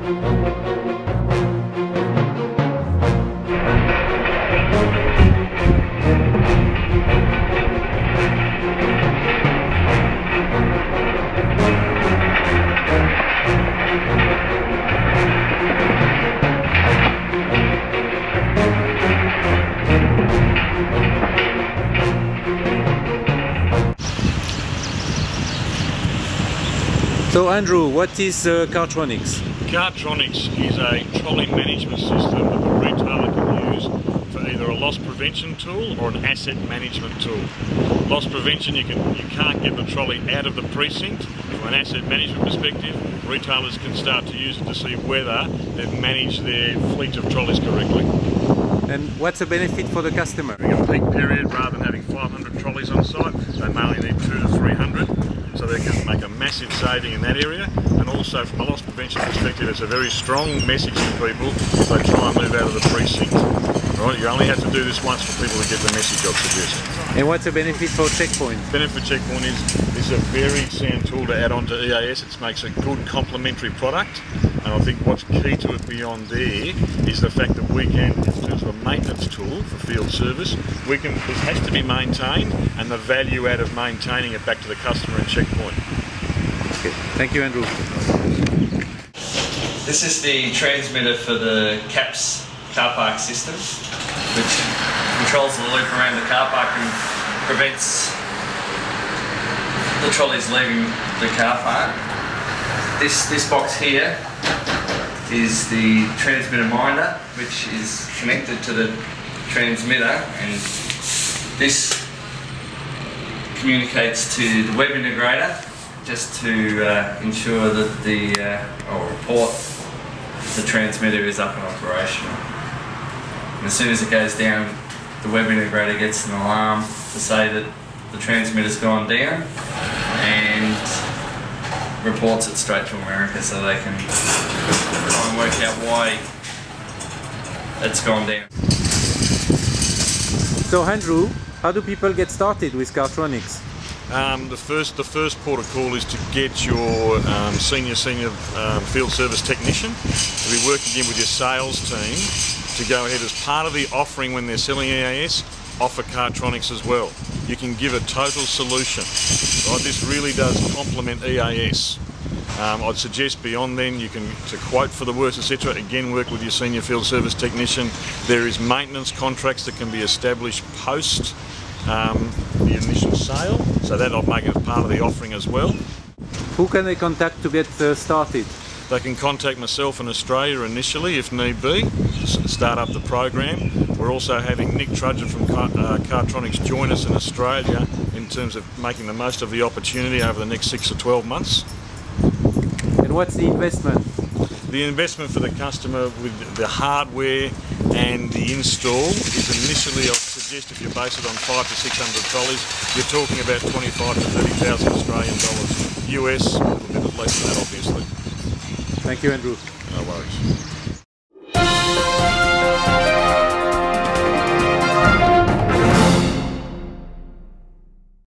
So Andrew, what is Cartronics? Cartronics is a trolley management system that the retailer can use for either a loss prevention tool or an asset management tool. Loss prevention, you can't get the trolley out of the precinct. From an asset management perspective, retailers can start to use it to see whether they've managed their fleet of trolleys correctly. And what's the benefit for the customer? In a peak period, rather than having 500 trolleys on site, they may only need 200 to 300. So they can make a massive saving in that area, and also from a loss prevention perspective it's a very strong message to people if they try and move out of the precinct. Right? You only have to do this once for people to get the message I've suggested. And what's the benefit for Checkpoint? Benefit Checkpoint is a very sound tool to add on to EAS. It makes a good complementary product, and I think what's key to it beyond there is the fact that we can, in terms of a maintenance tool for field service, it has to be maintained, and the value out of maintaining it back to the customer in Checkpoint. Okay. Thank you, Andrew. This is the transmitter for the CAPS car park system, which controls the loop around the car park and prevents the trolleys leaving the car park. This box here is the transmitter minder, which is connected to the transmitter, and this communicates to the web integrator just to ensure that or report the transmitter is up and operational. And as soon as it goes down, the web integrator gets an alarm to say that the transmitter's gone down and reports it straight to America, so they can try and work out why it's gone down. So Andrew, how do people get started with Cartronics? The first port of call is to get your senior field service technician to be working in with your sales team to go ahead as part of the offering when they're selling EAS, offer Cartronics as well. You can give a total solution. Right? This really does complement EAS. I'd suggest beyond then you can, to quote for the works, etc., again work with your senior field service technician. There is maintenance contracts that can be established post the initial sale, so that'll make it part of the offering as well. Who can they contact to get started? They can contact myself in Australia initially if need be, start up the program. We're also having Nick Trudger from Cartronics join us in Australia in terms of making the most of the opportunity over the next 6 to 12 months. And what's the investment? The investment for the customer with the hardware and the install is initially, I suggest if you base it on 500 to 600 trolleys, you're talking about 25 to 30,000 Australian dollars. US, a little bit less than that obviously. Thank you, Andrew. No worries.